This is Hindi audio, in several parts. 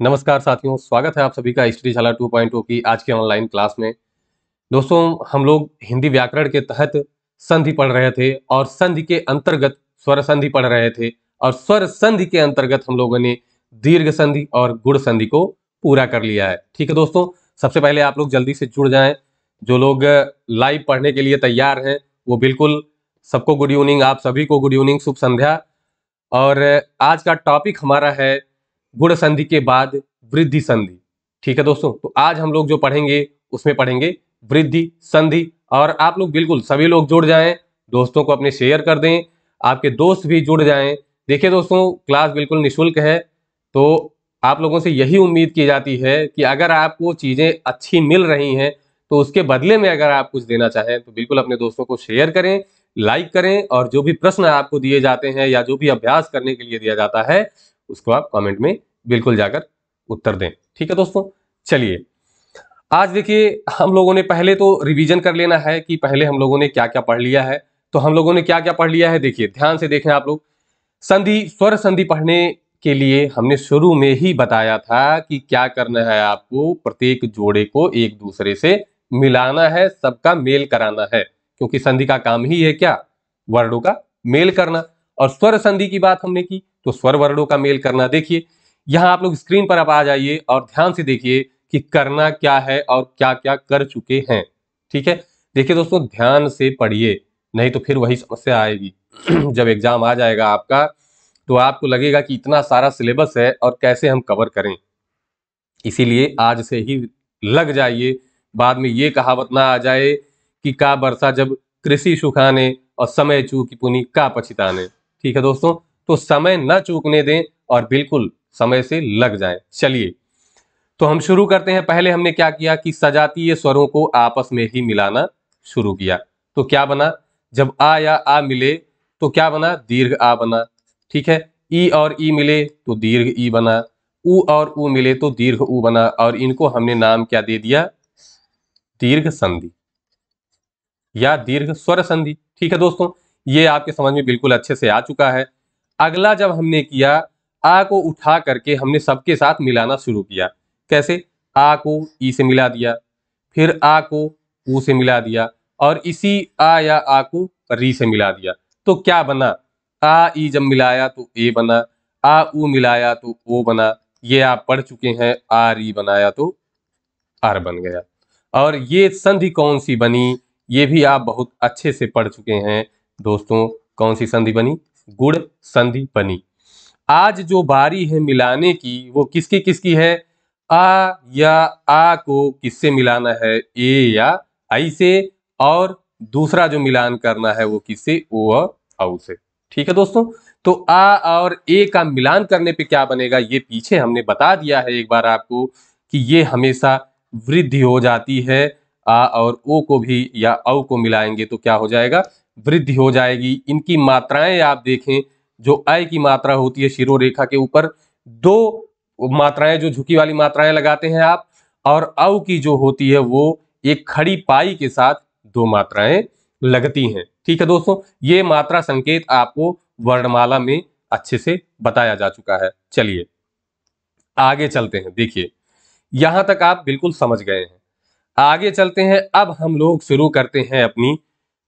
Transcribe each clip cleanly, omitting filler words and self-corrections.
नमस्कार साथियों, स्वागत है आप सभी का स्टडीशाला 2.0 की आज के ऑनलाइन क्लास में। दोस्तों, हम लोग हिंदी व्याकरण के तहत संधि पढ़ रहे थे और संधि के अंतर्गत स्वर संधि पढ़ रहे थे और स्वर संधि के अंतर्गत हम लोगों ने दीर्घ संधि और गुण संधि को पूरा कर लिया है। ठीक है दोस्तों, सबसे पहले आप लोग जल्दी से जुड़ जाएं। जो लोग लाइव पढ़ने के लिए तैयार हैं वो बिल्कुल सबको गुड इवनिंग, आप सभी को गुड इवनिंग, शुभ संध्या। और आज का टॉपिक हमारा है गुण संधि के बाद वृद्धि संधि। ठीक है दोस्तों, तो आज हम लोग जो पढ़ेंगे उसमें पढ़ेंगे वृद्धि संधि। और आप लोग बिल्कुल सभी लोग जुड़ जाएं, दोस्तों को अपने शेयर कर दें, आपके दोस्त भी जुड़ जाएं। देखिए दोस्तों, क्लास बिल्कुल निःशुल्क है, तो आप लोगों से यही उम्मीद की जाती है कि अगर आपको चीज़ें अच्छी मिल रही हैं तो उसके बदले में अगर आप कुछ देना चाहें तो बिल्कुल अपने दोस्तों को शेयर करें, लाइक करें, और जो भी प्रश्न आपको दिए जाते हैं या जो भी अभ्यास करने के लिए दिया जाता है उसको आप कमेंट में बिल्कुल जाकर उत्तर दें। ठीक है दोस्तों, चलिए आज देखिए, हम लोगों ने पहले तो रिवीजन कर लेना है कि पहले हम लोगों ने क्या क्या पढ़ लिया है। तो हम लोगों ने क्या क्या पढ़ लिया है, देखिए ध्यान से देखें आप लोग। संधि, स्वर संधि पढ़ने के लिए हमने शुरू में ही बताया था कि क्या करना है, आपको प्रत्येक जोड़े को एक दूसरे से मिलाना है, सबका मेल कराना है, क्योंकि संधि का काम ही है क्या, वर्णों का मेल करना। और स्वर संधि की बात हमने की तो स्वर वर्णों का मेल करना। देखिए यहाँ आप लोग स्क्रीन पर आप आ जाइए और ध्यान से देखिए कि करना क्या है और क्या क्या कर चुके हैं। ठीक है, देखिए दोस्तों, ध्यान से पढ़िए, नहीं तो फिर वही समस्या आएगी जब एग्जाम आ जाएगा आपका तो आपको लगेगा कि इतना सारा सिलेबस है और कैसे हम कवर करें। इसीलिए आज से ही लग जाइए, बाद में ये कहावत ना आ जाए कि का बरसा जब कृषि सुखाने और समय चूकी पुनी का पछिताने। ठीक है दोस्तों, तो समय न चूकने दें और बिल्कुल समय से लग जाएं। चलिए तो हम शुरू करते हैं। पहले हमने क्या किया कि सजातीय स्वरों को आपस में ही मिलाना शुरू किया। तो क्या बना, जब आ या आ मिले तो क्या बना, दीर्घ आ बना। ठीक है, ई और ई मिले तो दीर्घ ई बना, उ और उ मिले तो दीर्घ उ बना, और इनको हमने नाम क्या दे दिया, दीर्घ संधि या दीर्घ स्वर संधि। ठीक है दोस्तों, ये आपके समझ में बिल्कुल अच्छे से आ चुका है। अगला जब हमने किया, आ को उठा करके हमने सबके साथ मिलाना शुरू किया। कैसे, आ को ई से मिला दिया, फिर आ को ऊ से मिला दिया, और इसी आ या आ को री से मिला दिया। तो क्या बना, आ ई जब मिलाया तो ए बना, आ ऊ मिलाया तो ओ बना। ये आप पढ़ चुके हैं, आ री बनाया तो आर बन गया। और ये संधि कौन सी बनी, ये भी आप बहुत अच्छे से पढ़ चुके हैं दोस्तों। कौन सी संधि बनी, गुण संधि बनी। आज जो बारी है मिलाने की वो किसकी किसकी है, आ या आ को किससे मिलाना है, ए या आई से, और दूसरा जो मिलान करना है वो किससे, ओ और औ से। ठीक है दोस्तों, तो आ और ए का मिलान करने पे क्या बनेगा, ये पीछे हमने बता दिया है एक बार आपको कि ये हमेशा वृद्धि हो जाती है। आ और ओ को भी या औ को मिलाएंगे तो क्या हो जाएगा, वृद्धि हो जाएगी। इनकी मात्राएं आप देखें, जो अय की मात्रा होती है शिरो रेखा के ऊपर, दो मात्राएं जो झुकी वाली मात्राएं लगाते हैं आप, और औ की जो होती है वो एक खड़ी पाई के साथ दो मात्राएं लगती हैं। ठीक है दोस्तों, ये मात्रा संकेत आपको वर्णमाला में अच्छे से बताया जा चुका है। चलिए आगे चलते हैं। देखिए यहां तक आप बिल्कुल समझ गए हैं, आगे चलते हैं। अब हम लोग शुरू करते हैं अपनी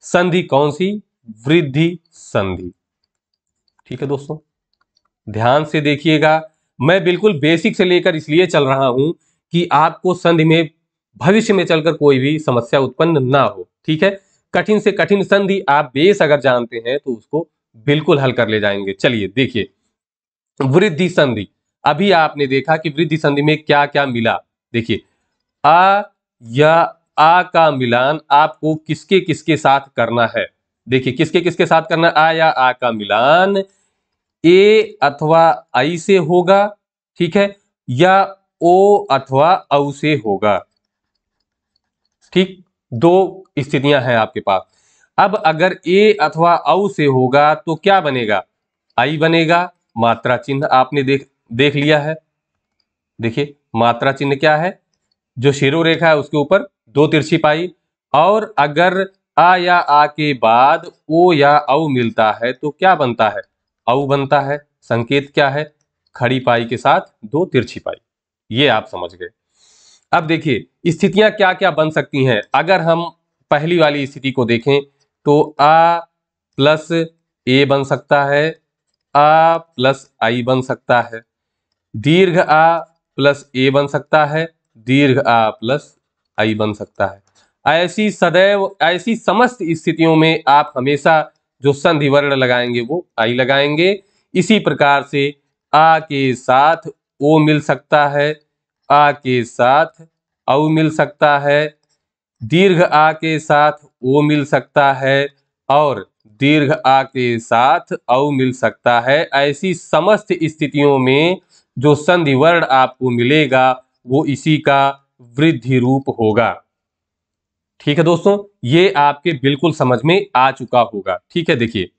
संधि, कौन सी, वृद्धि संधि। ठीक है दोस्तों, ध्यान से देखिएगा, मैं बिल्कुल बेसिक से लेकर इसलिए चल रहा हूं कि आपको संधि में भविष्य में चलकर कोई भी समस्या उत्पन्न ना हो। ठीक है, कठिन से कठिन संधि आप बेस अगर जानते हैं तो उसको बिल्कुल हल कर ले जाएंगे। चलिए देखिए, वृद्धि संधि, अभी आपने देखा कि वृद्धि संधि में क्या क्या मिला। देखिए आ या आ का मिलान आपको किसके किसके साथ करना है। देखिए किसके किसके साथ करना, आ या आ का मिलान ए अथवा आई से होगा। ठीक है, या ओ अथवा औ से होगा। ठीक, दो स्थितियां हैं आपके पास। अब अगर ए अथवा औ से होगा तो क्या बनेगा, आई बनेगा। मात्रा चिन्ह आपने देख लिया है। देखिए मात्रा चिन्ह क्या है, जो शिरो रेखा है उसके ऊपर दो तिरछी पाई, और अगर आ या आ के बाद ओ या औ मिलता है तो क्या बनता है, औ बनता है। संकेत क्या है, खड़ी पाई के साथ दो तिरछी पाई। ये आप समझ गए। अब देखिए स्थितियां क्या क्या बन सकती हैं। अगर हम पहली वाली स्थिति को देखें तो आ प्लस ए बन सकता है, आ प्लस आई बन सकता है, दीर्घ आ प्लस ए बन सकता है, दीर्घ आ प्लस आई बन सकता है। ऐसी समस्त स्थितियों में आप हमेशा जो संधि वर्ण लगाएंगे वो आई लगाएंगे। इसी प्रकार से आ के साथ ओ मिल सकता है, आ के साथ औ मिल सकता है, दीर्घ आ के साथ ओ मिल सकता है और दीर्घ आ के साथ औ मिल सकता है। ऐसी समस्त स्थितियों में जो संधि वर्ण आपको मिलेगा वो इसी का वृद्धि रूप होगा। ठीक है दोस्तों, ये आपके बिल्कुल समझ में आ चुका होगा। ठीक है, देखिए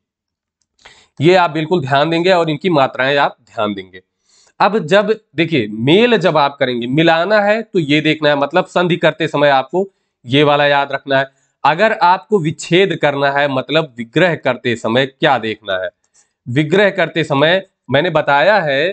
ये आप बिल्कुल ध्यान देंगे और इनकी मात्राएं आप ध्यान देंगे। अब जब देखिए मेल जब आप करेंगे, मिलाना है तो ये देखना है, मतलब संधि करते समय आपको ये वाला याद रखना है। अगर आपको विच्छेद करना है मतलब विग्रह करते समय क्या देखना है। विग्रह करते समय मैंने बताया है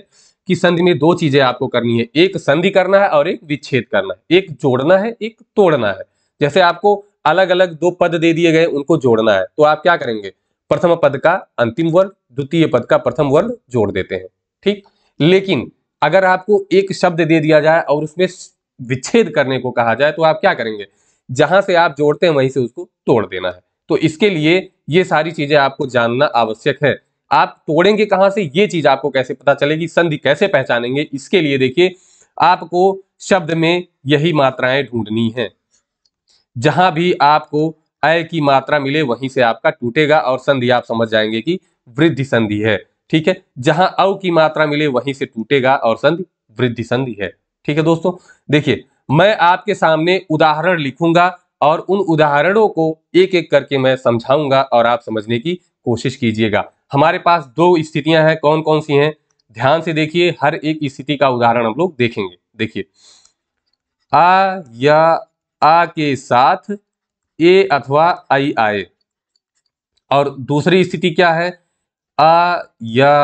कि संधि में दो चीजें आपको करनी है, एक संधि करना है और एक विच्छेद करना है, एक जोड़ना है एक तोड़ना है। जैसे आपको अलग अलग दो पद दे दिए गए, उनको जोड़ना है तो आप क्या करेंगे, प्रथम पद का अंतिम वर्ण द्वितीय पद का प्रथम वर्ण जोड़ देते हैं। ठीक, लेकिन अगर आपको एक शब्द दे दिया जाए और उसमें विच्छेद करने को कहा जाए तो आप क्या करेंगे, जहां से आप जोड़ते हैं वहीं से उसको तोड़ देना है। तो इसके लिए ये सारी चीजें आपको जानना आवश्यक है। आप तोड़ेंगे कहां से, ये चीज आपको कैसे पता चलेगी, संधि कैसे पहचानेंगे, इसके लिए देखिए आपको शब्द में यही मात्राएं ढूंढनी है। जहां भी आपको अय की मात्रा मिले वहीं से आपका टूटेगा और संधि आप समझ जाएंगे कि वृद्धि संधि है। ठीक है, जहां औ की मात्रा मिले वहीं से टूटेगा और संधि वृद्धि संधि है। ठीक है दोस्तों, देखिए मैं आपके सामने उदाहरण लिखूंगा और उन उदाहरणों को एक एक करके मैं समझाऊंगा और आप समझने की कोशिश कीजिएगा। हमारे पास दो स्थितियां हैं, कौन कौन सी हैं, ध्यान से देखिए, हर एक स्थिति का उदाहरण हम लोग देखेंगे। देखिए आ या आ के साथ ए अथवा आई आए, और दूसरी स्थिति क्या है, आ या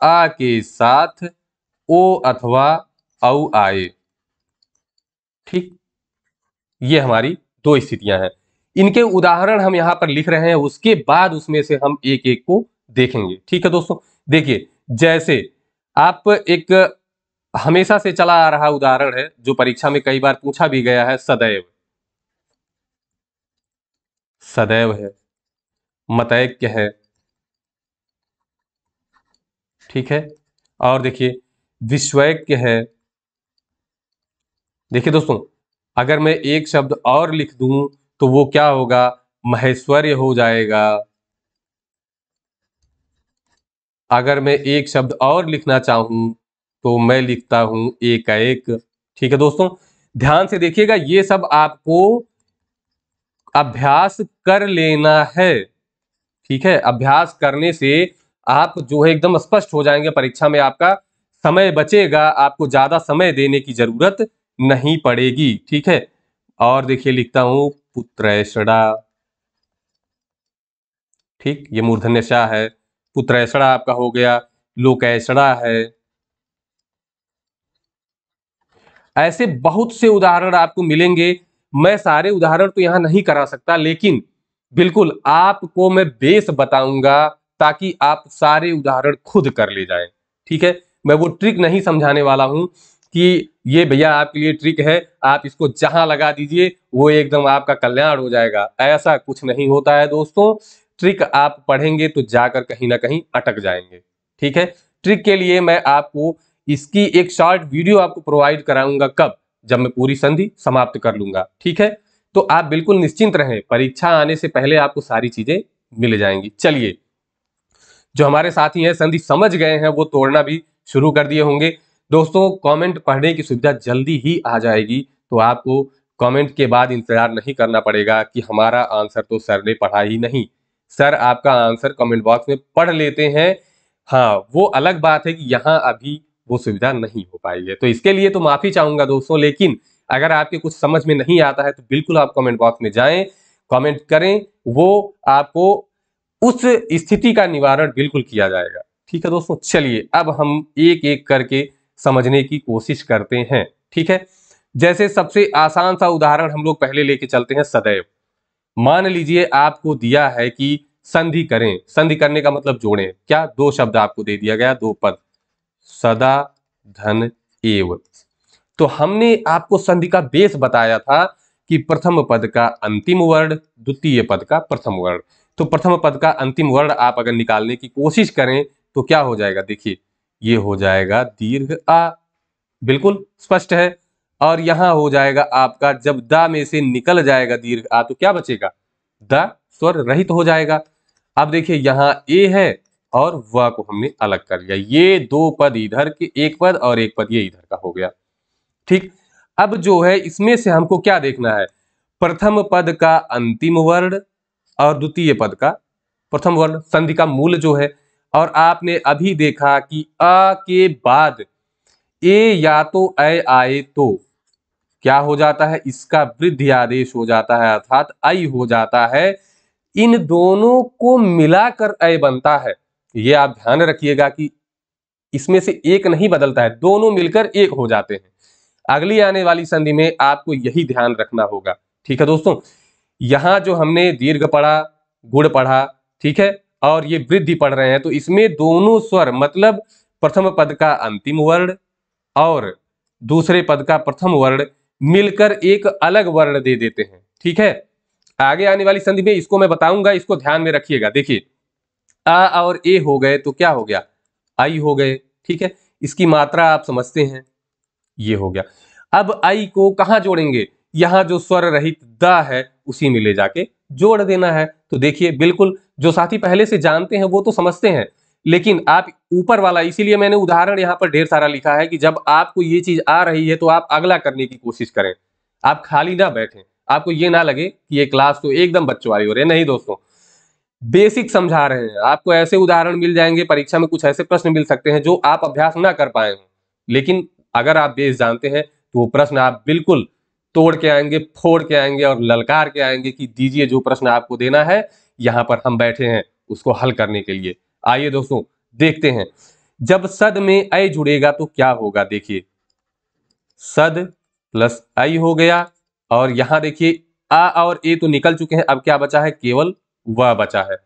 आ के साथ ओ अथवा औ आए। ठीक, ये हमारी दो स्थितियां हैं। इनके उदाहरण हम यहां पर लिख रहे हैं, उसके बाद उसमें से हम एक एक को देखेंगे। ठीक है दोस्तों, देखिए जैसे आप एक हमेशा से चला आ रहा उदाहरण है जो परीक्षा में कई बार पूछा भी गया है, सदैव। सदैव है, मतैक्य है। ठीक है, और देखिए विश्वैक्य है। देखिए दोस्तों, अगर मैं एक शब्द और लिख दूं तो वो क्या होगा, महेश्वर्य हो जाएगा। अगर मैं एक शब्द और लिखना चाहूं तो मैं लिखता हूं एकाएक। ठीक है दोस्तों, ध्यान से देखिएगा, ये सब आपको अभ्यास कर लेना है। ठीक है, अभ्यास करने से आप जो है एकदम स्पष्ट हो जाएंगे, परीक्षा में आपका समय बचेगा, आपको ज्यादा समय देने की जरूरत नहीं पड़ेगी। ठीक है, और देखिए लिखता हूं पुत्रैषणा। ठीक, ये मूर्धन्य ष है, पुत्रैषणा आपका हो गया, लोकैषणा है। ऐसे बहुत से उदाहरण आपको मिलेंगे। मैं सारे उदाहरण तो यहाँ नहीं करा सकता, लेकिन बिल्कुल आपको मैं बेस बताऊंगा ताकि आप सारे उदाहरण खुद कर ले जाएं। ठीक है, मैं वो ट्रिक नहीं समझाने वाला हूं कि ये भैया आपके लिए ट्रिक है, आप इसको जहां लगा दीजिए वो एकदम आपका कल्याण हो जाएगा। ऐसा कुछ नहीं होता है दोस्तों, ट्रिक आप पढ़ेंगे तो जाकर कहीं ना कहीं अटक जाएंगे। ठीक है, ट्रिक के लिए मैं आपको इसकी एक शॉर्ट वीडियो आपको प्रोवाइड कराऊंगा, कब, जब मैं पूरी संधि समाप्त कर लूंगा। ठीक है, तो आप बिल्कुल निश्चिंत रहें, परीक्षा आने से पहले आपको सारी चीजें मिल जाएंगी। चलिए, जो हमारे साथी हैं संधि समझ गए हैं वो तोड़ना भी शुरू कर दिए होंगे। दोस्तों कमेंट पढ़ने की सुविधा जल्दी ही आ जाएगी, तो आपको कमेंट के बाद इंतजार नहीं करना पड़ेगा कि हमारा आंसर तो सर ने पढ़ा ही नहीं। सर आपका आंसर कमेंट बॉक्स में पढ़ लेते हैं। हाँ, वो अलग बात है कि यहाँ अभी वो सुविधा नहीं हो पाई है, तो इसके लिए तो माफी चाहूंगा दोस्तों। लेकिन अगर आपके कुछ समझ में नहीं आता है तो बिल्कुल आप कमेंट बॉक्स में जाएं, कमेंट करें, वो आपको उस स्थिति का निवारण बिल्कुल किया जाएगा। ठीक है दोस्तों, चलिए अब हम एक एक करके समझने की कोशिश करते हैं। ठीक है, जैसे सबसे आसान सा उदाहरण हम लोग पहले लेके चलते हैं, सदैव। मान लीजिए आपको दिया है कि संधि करें, संधि करने का मतलब जोड़ें, क्या दो शब्द आपको दे दिया गया, दो पद, सदा धन एव। तो हमने आपको संधि का बेस बताया था कि प्रथम पद का अंतिम वर्ण, द्वितीय पद का प्रथम वर्ण। तो प्रथम पद का अंतिम वर्ण आप अगर निकालने की कोशिश करें तो क्या हो जाएगा, देखिए ये हो जाएगा दीर्घ आ, बिल्कुल स्पष्ट है। और यहां हो जाएगा आपका, जब दा में से निकल जाएगा दीर्घ आ तो क्या बचेगा, द स्वर रहित हो जाएगा। अब देखिए यहाँ ए है और व को हमने अलग कर लिया, ये दो पद इधर के, एक पद और एक पद ये इधर का हो गया। ठीक, अब जो है इसमें से हमको क्या देखना है, प्रथम पद का अंतिम वर्ण और द्वितीय पद का प्रथम वर्ण, संधि का मूल जो है। और आपने अभी देखा कि अ के बाद ए या तो ऐ आए तो क्या हो जाता है, इसका वृद्धि आदेश हो जाता है, अर्थात आई हो जाता है। इन दोनों को मिलाकर ऐ बनता है। ये आप ध्यान रखिएगा कि इसमें से एक नहीं बदलता है, दोनों मिलकर एक हो जाते हैं। अगली आने वाली संधि में आपको यही ध्यान रखना होगा। ठीक है दोस्तों, यहां जो हमने दीर्घ पढ़ा, गुण पढ़ा, ठीक है, और ये वृद्धि पढ़ रहे हैं, तो इसमें दोनों स्वर मतलब प्रथम पद का अंतिम वर्ण और दूसरे पद का प्रथम वर्ण मिलकर एक अलग वर्ण दे देते हैं। ठीक है, आगे आने वाली संधि में इसको मैं बताऊंगा, इसको ध्यान में रखिएगा। देखिए आ और ए हो गए तो क्या हो गया, आई हो गए। ठीक है, इसकी मात्रा आप समझते हैं, ये हो गया। अब आई को कहां जोड़ेंगे, यहां जो स्वर रहित द है उसी में ले जाके जोड़ देना है। तो देखिए बिल्कुल, जो साथी पहले से जानते हैं वो तो समझते हैं, लेकिन आप ऊपर वाला, इसीलिए मैंने उदाहरण यहां पर ढेर सारा लिखा है कि जब आपको ये चीज आ रही है तो आप अगला करने की कोशिश करें, आप खाली ना बैठें, आपको ये ना लगे कि ये क्लास तो एकदम बच्चों वाली हो रही है। नहीं दोस्तों, बेसिक समझा रहे हैं, आपको ऐसे उदाहरण मिल जाएंगे, परीक्षा में कुछ ऐसे प्रश्न मिल सकते हैं जो आप अभ्यास ना कर पाए हों, लेकिन अगर आप बेस जानते हैं तो वो प्रश्न आप बिल्कुल तोड़ के आएंगे, फोड़ के आएंगे और ललकार के आएंगे कि दीजिए जो प्रश्न आपको देना है, यहाँ पर हम बैठे हैं उसको हल करने के लिए। आइए दोस्तों देखते हैं, जब सद में ऐ जुड़ेगा तो क्या होगा। देखिए सद प्लस ऐ हो गया, और यहां देखिए आ और ए तो निकल चुके हैं, अब क्या बचा है, केवल व बचा है।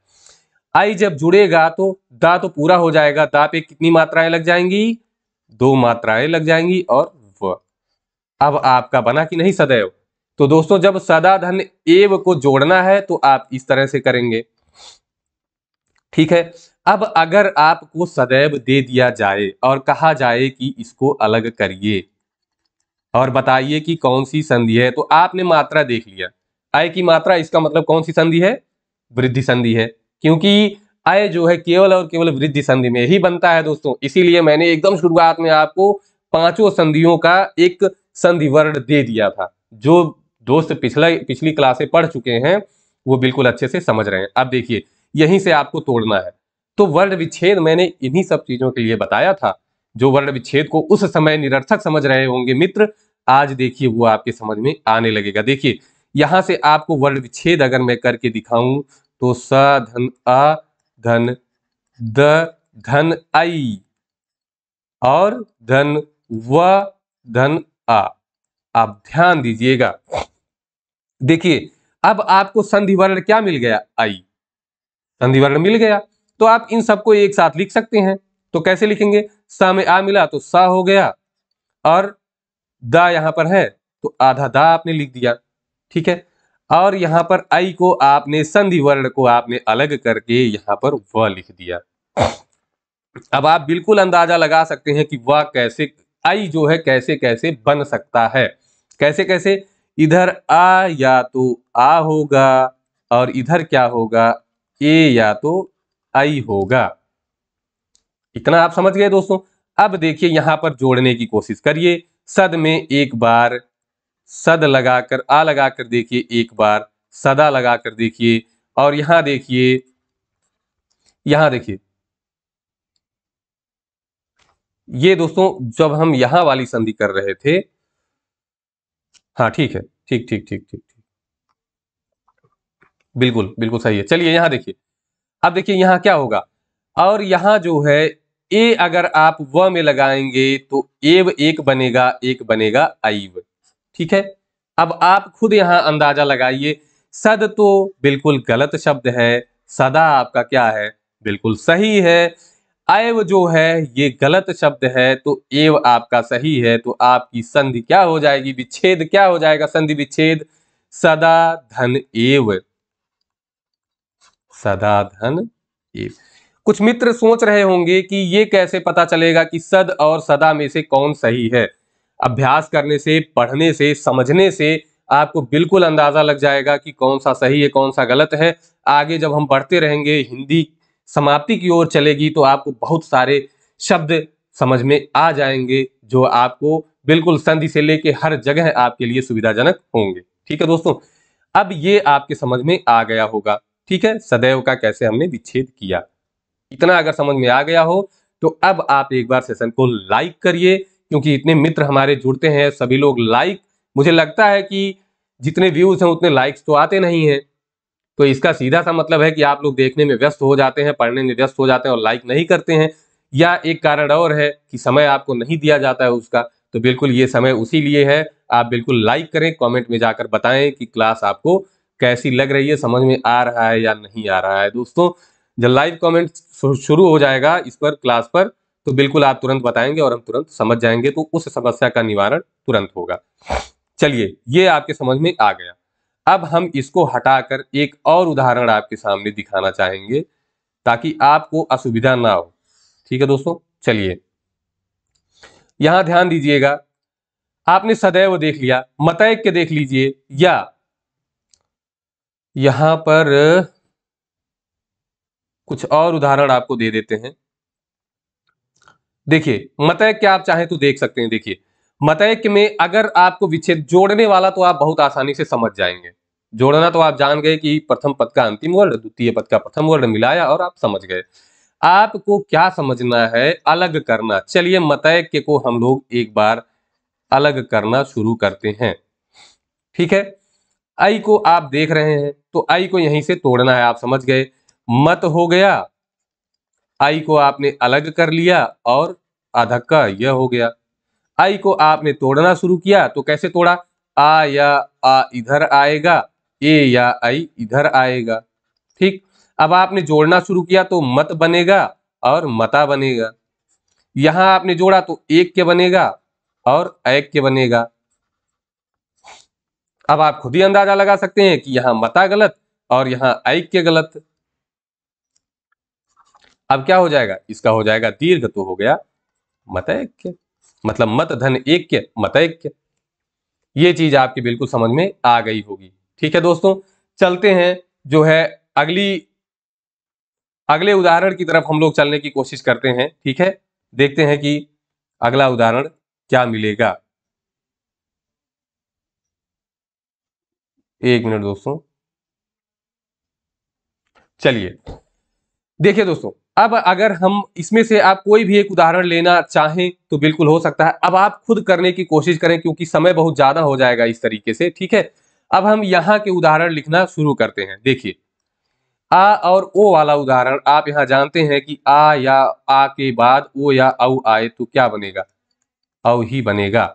आई जब जुड़ेगा तो दा तो पूरा हो जाएगा, दा पे कितनी मात्राएं लग जाएंगी, दो मात्राएं लग जाएंगी, और व। अब आपका बना कि नहीं सदैव। तो दोस्तों जब सदा धन एव को जोड़ना है तो आप इस तरह से करेंगे। ठीक है, अब अगर आपको सदैव दे दिया जाए और कहा जाए कि इसको अलग करिए और बताइए कि कौन सी संधि है, तो आपने मात्रा देख लिया, आय की मात्रा, इसका मतलब कौन सी संधि है, वृद्धि संधि है, क्योंकि आय जो है केवल और केवल वृद्धि संधि में ही बनता है दोस्तों। इसीलिए मैंने एकदम शुरुआत में आपको पांचों संधियों का एक संधि वर्ण दे दिया था। जो दोस्त पिछली क्लासें पढ़ चुके हैं वो बिल्कुल अच्छे से समझ रहे हैं। अब देखिए यहीं से आपको तोड़ना है, तो वर्ण विच्छेद मैंने इन्हीं सब चीजों के लिए बताया था। जो वर्ण विच्छेद को उस समय निरर्थक समझ रहे होंगे मित्र, आज देखिए वो आपके समझ में आने लगेगा। देखिए यहां से आपको वर्ण विच्छेद अगर मैं करके दिखाऊं तो स धन अ धन द धन आई और धन व धन आ। आप ध्यान दीजिएगा, देखिए अब आपको संधि वर्ण क्या मिल गया, आई, संधि वर्ण मिल गया। तो आप इन सबको एक साथ लिख सकते हैं। तो कैसे लिखेंगे, स में आ मिला तो सा हो गया, और दा यहां पर है तो आधा दा आपने लिख दिया। ठीक है, और यहां पर आई को आपने, संधि वर्ण को आपने अलग करके यहां पर व लिख दिया। अब आप बिल्कुल अंदाजा लगा सकते हैं कि वह कैसे, आई जो है कैसे कैसे बन सकता है, कैसे कैसे, इधर आ या तो आ होगा और इधर क्या होगा, ए या तो आई होगा। इतना आप समझ गए दोस्तों। अब देखिए यहां पर जोड़ने की कोशिश करिए, सद में एक बार सद लगाकर आ लगाकर देखिए, एक बार सदा लगाकर देखिए, और यहां देखिए, यहां देखिए, ये दोस्तों जब हम यहां वाली संधि कर रहे थे, हाँ ठीक है, ठीक ठीक ठीक ठीक ठीक, बिल्कुल बिल्कुल सही है। चलिए यहां देखिए, अब देखिए यहां क्या होगा, और यहां जो है ए अगर आप व में लगाएंगे तो एव एक बनेगा ऐव। ठीक है, अब आप खुद यहां अंदाजा लगाइए। सद तो बिल्कुल गलत शब्द है, सदा आपका क्या है, बिल्कुल सही है। ऐव जो है ये गलत शब्द है, तो एव आपका सही है। तो आपकी संधि क्या हो जाएगी, विच्छेद क्या हो जाएगा, संधि विच्छेद सदा धन एव, सदा धन एव। कुछ मित्र सोच रहे होंगे कि ये कैसे पता चलेगा कि सद और सदा में से कौन सही है। अभ्यास करने से, पढ़ने से, समझने से आपको बिल्कुल अंदाजा लग जाएगा कि कौन सा सही है, कौन सा गलत है। आगे जब हम बढ़ते रहेंगे, हिंदी समाप्ति की ओर चलेगी, तो आपको बहुत सारे शब्द समझ में आ जाएंगे जो आपको बिल्कुल संधि से लेके हर जगह आपके लिए सुविधाजनक होंगे। ठीक है दोस्तों, अब ये आपके समझ में आ गया होगा। ठीक है, सदैव का कैसे हमने विच्छेद किया, इतना अगर समझ में आ गया हो तो अब आप एक बार सेशन को लाइक करिए, क्योंकि इतने मित्र हमारे जुड़ते हैं, सभी लोग लाइक, मुझे लगता है कि जितने व्यूज हैं उतने लाइक्स तो आते नहीं हैं। तो इसका सीधा सा मतलब है कि आप लोग देखने में व्यस्त हो जाते हैं, पढ़ने में व्यस्त हो जाते हैं और लाइक नहीं करते हैं। या एक कारण और है कि समय आपको नहीं दिया जाता है उसका। तो बिल्कुल ये समय उसी लिए है। आप बिल्कुल लाइक करें, कमेंट में जाकर बताएं कि क्लास आपको कैसी लग रही है, समझ में आ रहा है या नहीं आ रहा है। दोस्तों, जब लाइव कमेंट शुरू हो जाएगा इस पर, क्लास पर, तो बिल्कुल आप तुरंत बताएंगे और हम तुरंत समझ जाएंगे, तो उस समस्या का निवारण तुरंत होगा। चलिए, ये आपके समझ में आ गया। अब हम इसको हटाकर एक और उदाहरण आपके सामने दिखाना चाहेंगे ताकि आपको असुविधा ना हो। ठीक है दोस्तों, चलिए यहां ध्यान दीजिएगा। आपने सदैव देख लिया, मतैक्य देख लीजिए, या यहां पर कुछ और उदाहरण आपको दे देते हैं। देखिए, मतैक्य आप चाहें तो देख सकते हैं। देखिए, मतैक्य में अगर आपको विच्छेद जोड़ने वाला तो आप बहुत आसानी से समझ जाएंगे। जोड़ना तो आप जान गए कि प्रथम पद का अंतिम वर्ण, द्वितीय पद का प्रथम वर्ण मिलाया और आप समझ गए। आपको क्या समझना है, अलग करना। चलिए मतैक्य को हम लोग एक बार अलग करना शुरू करते हैं। ठीक है, आई को आप देख रहे हैं, तो आई को यहीं से तोड़ना है, आप समझ गए। मत हो गया, आई को आपने अलग कर लिया और अधक्का यह हो गया। आई को आपने तोड़ना शुरू किया, तो कैसे तोड़ा, आ या आ इधर आएगा, ए या आई इधर आएगा। ठीक, अब आपने जोड़ना शुरू किया तो मत बनेगा और मता बनेगा। यहां आपने जोड़ा तो एक के बनेगा और ऐक के बनेगा। अब आप खुद ही अंदाजा लगा सकते हैं कि यहां मता गलत और यहां ऐक के गलत। अब क्या हो जाएगा, इसका हो जाएगा दीर्घ, तो हो गया मतैक्य, मतलब मत धन ऐक्य मतैक्य। ये चीज आपकी बिल्कुल समझ में आ गई होगी। ठीक है दोस्तों, चलते हैं जो है अगली अगले उदाहरण की तरफ हम लोग चलने की कोशिश करते हैं। ठीक है, देखते हैं कि अगला उदाहरण क्या मिलेगा। एक मिनट दोस्तों, चलिए देखिए दोस्तों, अब अगर हम इसमें से आप कोई भी एक उदाहरण लेना चाहें तो बिल्कुल हो सकता है। अब आप खुद करने की कोशिश करें, क्योंकि समय बहुत ज्यादा हो जाएगा इस तरीके से। ठीक है, अब हम यहाँ के उदाहरण लिखना शुरू करते हैं। देखिए, आ और ओ वाला उदाहरण आप यहाँ जानते हैं कि आ या आ के बाद ओ या औ आए तो क्या बनेगा, औ ही बनेगा।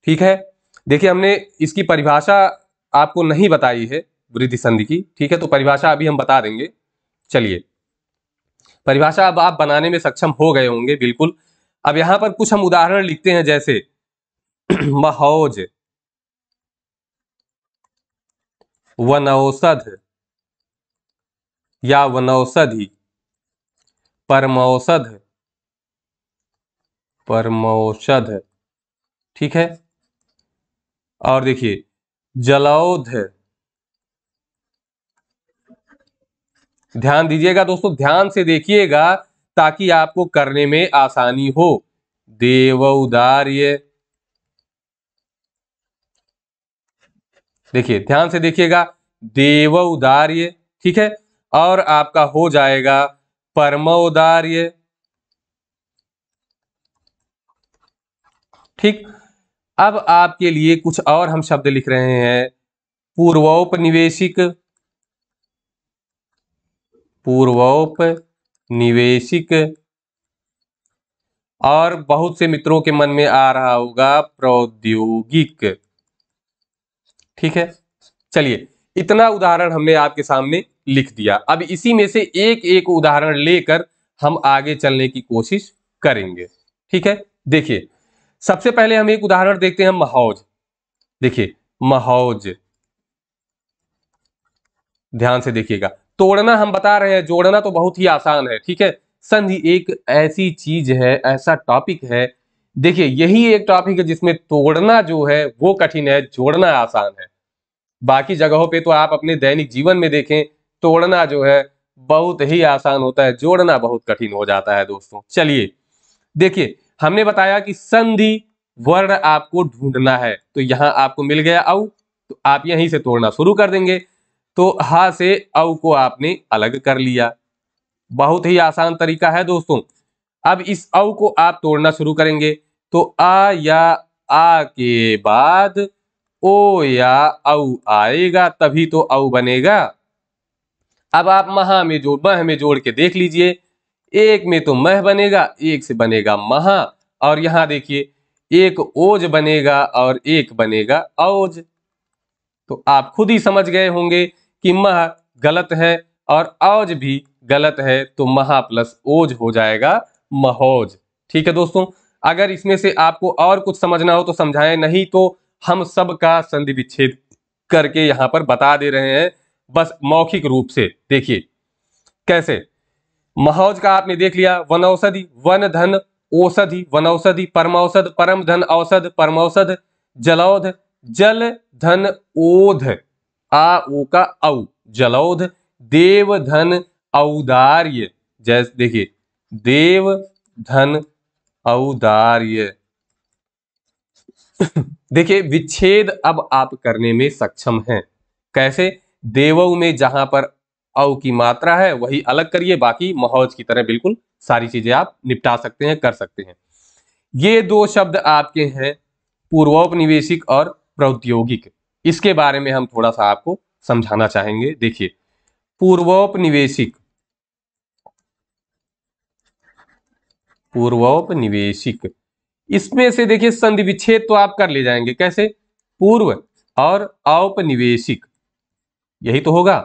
ठीक है, देखिए हमने इसकी परिभाषा आपको नहीं बताई है वृद्धि संधि की। ठीक है, तो परिभाषा अभी हम बता देंगे। चलिए, परिभाषा अब आप बनाने में सक्षम हो गए होंगे बिल्कुल। अब यहाँ पर कुछ हम उदाहरण लिखते हैं, जैसे महौज, वनौषध या वनौषधि, परमौषध, परमौषध। ठीक है, और देखिए जलौध। ध्यान दीजिएगा दोस्तों, ध्यान से देखिएगा ताकि आपको करने में आसानी हो। देवौदार्य, देखिए ध्यान से देखिएगा, देवौदार्य। ठीक है, और आपका हो जाएगा परमौदार्य। ठीक, अब आपके लिए कुछ और हम शब्द लिख रहे हैं। पूर्वोपनिवेशिक, पूर्वोपनिवेशिक, और बहुत से मित्रों के मन में आ रहा होगा प्रौद्योगिक। ठीक है, चलिए इतना उदाहरण हमने आपके सामने लिख दिया। अब इसी में से एक एक उदाहरण लेकर हम आगे चलने की कोशिश करेंगे। ठीक है, देखिए सबसे पहले हम एक उदाहरण देखते हैं महौज। देखिए महौज, ध्यान से देखिएगा। तोड़ना हम बता रहे हैं, जोड़ना तो बहुत ही आसान है। ठीक है, संधि एक ऐसी चीज है, ऐसा टॉपिक है, देखिए यही एक टॉपिक है जिसमें तोड़ना जो है वो कठिन है, जोड़ना आसान है। बाकी जगहों पे तो आप अपने दैनिक जीवन में देखें, तोड़ना जो है बहुत ही आसान होता है, जोड़ना बहुत कठिन हो जाता है दोस्तों। चलिए देखिए, हमने बताया कि संधि वर्ण आपको ढूंढना है, तो यहां आपको मिल गया औ, तो आप यहीं से तोड़ना शुरू कर देंगे। तो हा से औ को आपने अलग कर लिया, बहुत ही आसान तरीका है दोस्तों। अब इस औ को आप तोड़ना शुरू करेंगे, तो आ या आ के बाद ओ या औ आएगा, तभी तो औ बनेगा। अब आप मह में जोड़ के देख लीजिए, एक में तो मह बनेगा, एक से बनेगा महा, और यहां देखिए एक ओज बनेगा और एक बनेगा औज। तो आप खुद ही समझ गए होंगे कि मह गलत है और औज भी गलत है, तो महा प्लस ओज हो जाएगा महौज। ठीक है दोस्तों, अगर इसमें से आपको और कुछ समझना हो तो समझाएं, नहीं तो हम सब का संधि विच्छेद करके यहाँ पर बता दे रहे हैं, बस मौखिक रूप से। देखिए कैसे, महौज का आपने देख लिया, वनौषधि, वन धन औषधि, वनौषधि, परमौषध, परम धन औषध, परमौषध, जलौध, जल धन ओध, आ ओ का औ, जलौध, देव धन औदार्य, जैसे देखिए देव धन औदार्य। देखिए विच्छेद अब आप करने में सक्षम हैं। कैसे, देवों में जहां पर औ की मात्रा है वही अलग करिए, बाकी महौज की तरह बिल्कुल सारी चीजें आप निपटा सकते हैं, कर सकते हैं। ये दो शब्द आपके हैं पूर्वोपनिवेशिक और प्रौद्योगिक, इसके बारे में हम थोड़ा सा आपको समझाना चाहेंगे। देखिए पूर्वोपनिवेशिक, पूर्वोपनिवेशिक, इसमें से देखिए संधि विच्छेद तो आप कर ले जाएंगे। कैसे, पूर्व और औपनिवेशिक, यही तो होगा,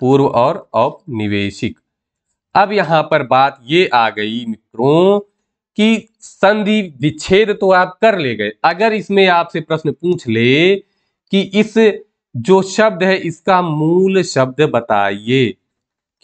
पूर्व और औपनिवेशिक। अब यहां पर बात ये आ गई मित्रों कि संधि विच्छेद तो आप कर ले गए, अगर इसमें आपसे प्रश्न पूछ ले कि इस जो शब्द है इसका मूल शब्द बताइए,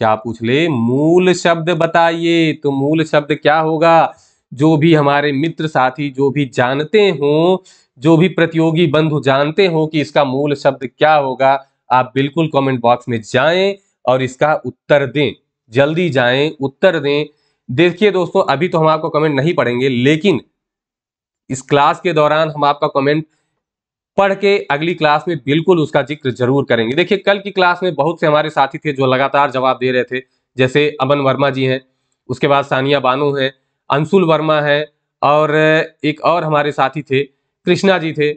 क्या पूछ ले, मूल शब्द बताइए, तो मूल शब्द क्या होगा? जो भी हमारे मित्र साथी जो भी जानते हो, जो भी प्रतियोगी बंधु जानते हो कि इसका मूल शब्द क्या होगा, आप बिल्कुल कमेंट बॉक्स में जाएं और इसका उत्तर दें, जल्दी जाएं उत्तर दें। देखिए दोस्तों अभी तो हम आपको कमेंट नहीं पढ़ेंगे, लेकिन इस क्लास के दौरान हम आपका कमेंट पढ़ के अगली क्लास में बिल्कुल उसका जिक्र जरूर करेंगे। देखिए कल की क्लास में बहुत से हमारे साथी थे जो लगातार जवाब दे रहे थे, जैसे अमन वर्मा जी हैं, उसके बाद सानिया बानो है, अंशुल वर्मा है, और एक और हमारे साथी थे कृष्णा जी थे।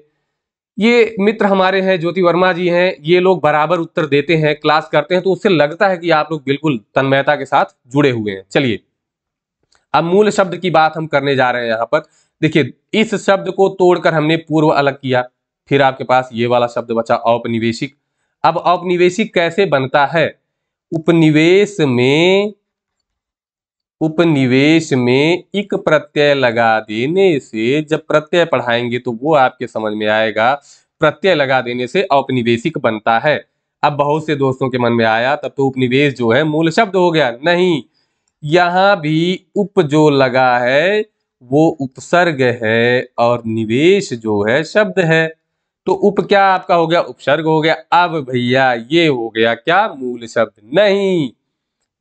ये मित्र हमारे हैं, ज्योति वर्मा जी हैं, ये लोग बराबर उत्तर देते हैं, क्लास करते हैं, तो उससे लगता है कि आप लोग बिल्कुल तन्मयता के साथ जुड़े हुए हैं। चलिए अब मूल शब्द की बात हम करने जा रहे हैं। यहाँ पर देखिए इस शब्द को तोड़कर हमने पूर्व अलग किया, फिर आपके पास ये वाला शब्द बचा औपनिवेशिक। अब औपनिवेशिक कैसे बनता है? उपनिवेश में, उपनिवेश में इक प्रत्यय लगा देने से, जब प्रत्यय पढ़ाएंगे तो वो आपके समझ में आएगा, प्रत्यय लगा देने से औपनिवेशिक बनता है। अब बहुत से दोस्तों के मन में आया तब तो उपनिवेश जो है मूल शब्द हो गया, नहीं, यहां भी उप जो लगा है वो उपसर्ग है और निवेश जो है शब्द है, तो उप क्या आपका हो गया, उपसर्ग हो गया। अब भैया ये हो गया क्या, मूल शब्द? नहीं,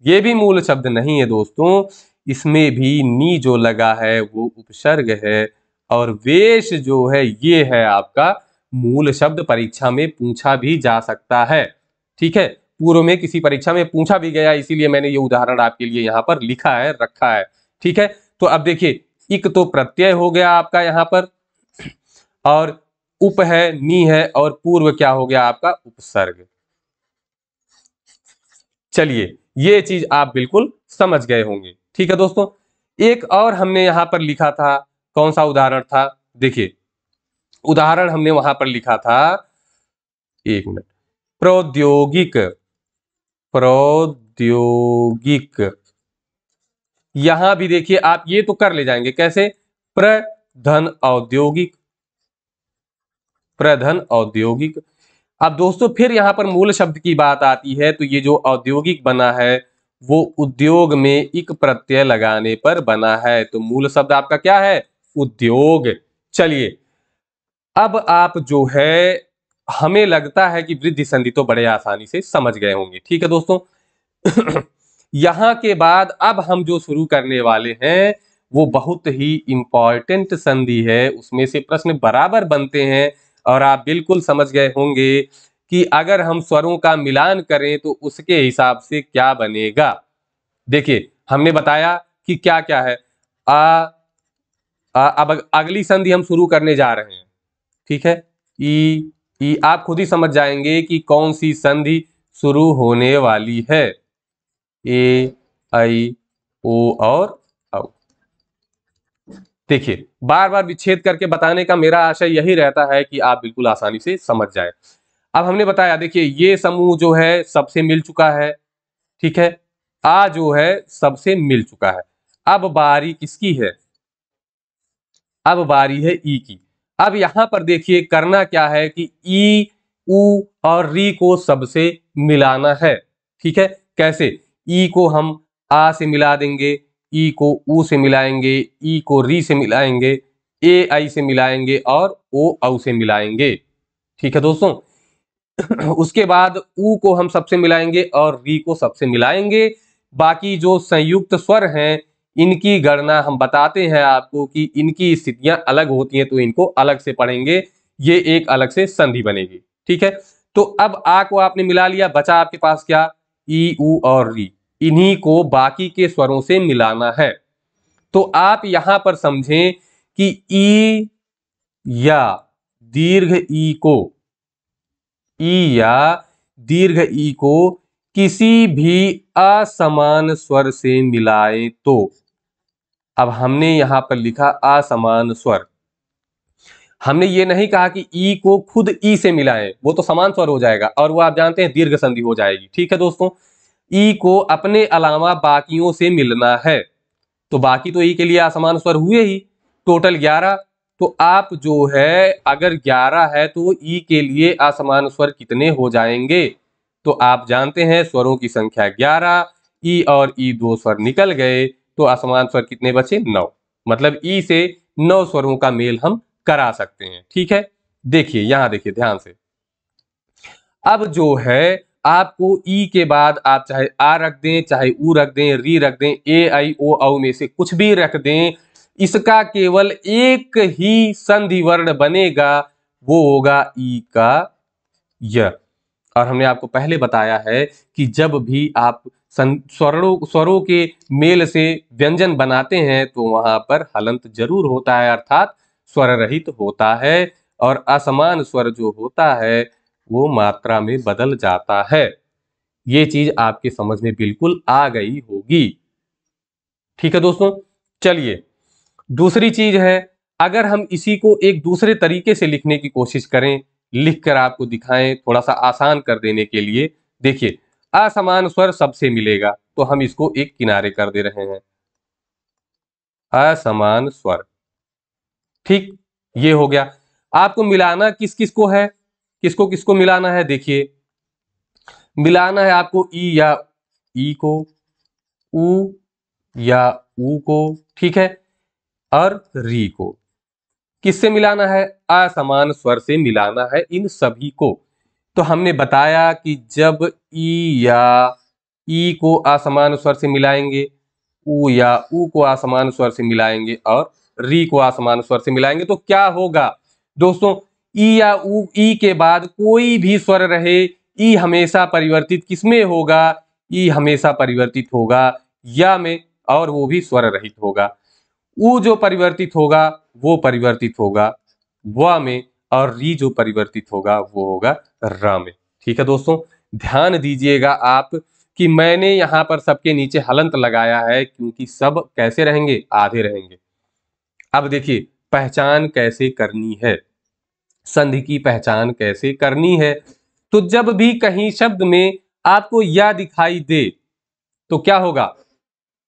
ये भी मूल शब्द नहीं है दोस्तों, इसमें भी नी जो लगा है वो उपसर्ग है, और वेश जो है ये है आपका मूल शब्द। परीक्षा में पूछा भी जा सकता है। ठीक है, पूर्व में किसी परीक्षा में पूछा भी गया, इसीलिए मैंने ये उदाहरण आपके लिए यहाँ पर लिखा है, रखा है। ठीक है, तो अब देखिए इक तो प्रत्यय हो गया आपका यहाँ पर, और उप है, नी है, और पूर्व क्या हो गया आपका, उपसर्ग। चलिए ये चीज आप बिल्कुल समझ गए होंगे। ठीक है दोस्तों, एक और हमने यहां पर लिखा था, कौन सा उदाहरण था? देखिए, उदाहरण हमने वहां पर लिखा था, एक मिनट, प्रौद्योगिक, प्रौद्योगिक। यहां भी देखिए आप ये तो कर ले जाएंगे, कैसे? प्रधन औद्योगिक, प्रधन औद्योगिक। अब दोस्तों फिर यहां पर मूल शब्द की बात आती है, तो ये जो औद्योगिक बना है वो उद्योग में इक प्रत्यय लगाने पर बना है, तो मूल शब्द आपका क्या है? उद्योग। चलिए, अब आप जो है, हमें लगता है कि वृद्धि संधि तो बड़े आसानी से समझ गए होंगे, ठीक है दोस्तों। यहां के बाद अब हम जो शुरू करने वाले हैं वो बहुत ही इंपॉर्टेंट संधि है, उसमें से प्रश्न बराबर बनते हैं और आप बिल्कुल समझ गए होंगे कि अगर हम स्वरों का मिलान करें तो उसके हिसाब से क्या बनेगा। देखिए, हमने बताया कि क्या क्या है। अब अगली संधि हम शुरू करने जा रहे हैं, ठीक है। ई आप खुद ही समझ जाएंगे कि कौन सी संधि शुरू होने वाली है। ए, आई, ओ और औ। देखिए, बार बार विच्छेद करके बताने का मेरा आशय यही रहता है कि आप बिल्कुल आसानी से समझ जाए। अब हमने बताया, देखिए ये समूह जो है सबसे मिल चुका है, ठीक है। आ जो है सबसे मिल चुका है। अब बारी किसकी है? अब बारी है ई की। अब यहां पर देखिए करना क्या है कि ई, उ और री को सबसे मिलाना है, ठीक है। कैसे? ई को हम आ से मिला देंगे, ई को उ से मिलाएंगे, ई को री से मिलाएंगे, ए आई से मिलाएंगे और ओ औ से मिलाएंगे, ठीक है दोस्तों। उसके बाद उ को हम सबसे मिलाएंगे और री को सबसे मिलाएंगे। बाकी जो संयुक्त स्वर हैं इनकी गणना हम बताते हैं आपको कि इनकी स्थितियां अलग होती हैं, तो इनको अलग से पढ़ेंगे, ये एक अलग से संधि बनेगी, ठीक है। तो अब आ को आपने मिला लिया, बचा आपके पास क्या? ई, उ और री। इन्हीं को बाकी के स्वरों से मिलाना है। तो आप यहां पर समझें कि ई या दीर्घ ई को, ई या दीर्घ ई को किसी भी असमान स्वर से मिलाए तो, अब हमने यहां पर लिखा असमान स्वर। हमने ये नहीं कहा कि ई को खुद ई से मिलाएं, वो तो समान स्वर हो जाएगा और वो आप जानते हैं दीर्घ संधि हो जाएगी, ठीक है दोस्तों। ई को अपने अलावा बाकियों से मिलना है, तो बाकी तो ई के लिए असमान स्वर हुए ही, टोटल 11। तो आप जो है अगर 11 है तो ई के लिए असमान स्वर कितने हो जाएंगे? तो आप जानते हैं स्वरों की संख्या 11, ई और ई दो स्वर निकल गए, तो असमान स्वर कितने बचे? 9। मतलब ई से 9 स्वरों का मेल हम करा सकते हैं, ठीक है। देखिए यहां देखिए ध्यान से, अब जो है आपको ई के बाद आप चाहे आ रख दें, चाहे ऊ रख दें, री रख दें, ए आई ओ औ में से कुछ भी रख दें, इसका केवल एक ही संधि वर्ण बनेगा, वो होगा ई का य। और हमने आपको पहले बताया है कि जब भी आप स्वरों के मेल से व्यंजन बनाते हैं तो वहां पर हलंत जरूर होता है, अर्थात स्वर रहित होता है, और असमान स्वर जो होता है वो मात्रा में बदल जाता है। ये चीज आपके समझ में बिल्कुल आ गई होगी, ठीक है दोस्तों। चलिए, दूसरी चीज है, अगर हम इसी को एक दूसरे तरीके से लिखने की कोशिश करें, लिखकर आपको दिखाएं थोड़ा सा आसान कर देने के लिए। देखिए, असमान स्वर सबसे मिलेगा, तो हम इसको एक किनारे कर दे रहे हैं, असमान स्वर, ठीक। ये हो गया। आपको मिलाना किस किस को है, किसको किसको मिलाना है? देखिए, मिलाना है आपको ई या ई को, उ या ऊ को, ठीक है, और री को। किससे मिलाना है? असमान स्वर से मिलाना है इन सभी को। तो हमने बताया कि जब ई या ई को असमान स्वर से मिलाएंगे, ऊ या ऊ को असमान स्वर से मिलाएंगे और री को असमान स्वर से मिलाएंगे, तो क्या होगा दोस्तों? ई या ऊ, ई के बाद कोई भी स्वर रहे, ई हमेशा परिवर्तित किसमें होगा? ई हमेशा परिवर्तित होगा या में, और वो भी स्वर रहित होगा। ऊ जो परिवर्तित होगा वो परिवर्तित होगा व में, और री जो परिवर्तित होगा वो होगा र में, ठीक है दोस्तों। ध्यान दीजिएगा आप कि मैंने यहाँ पर सबके नीचे हलंत लगाया है, क्योंकि सब कैसे रहेंगे, आधे रहेंगे। अब देखिए पहचान कैसे करनी है, संधि की पहचान कैसे करनी है। तो जब भी कहीं शब्द में आपको या दिखाई दे तो क्या होगा,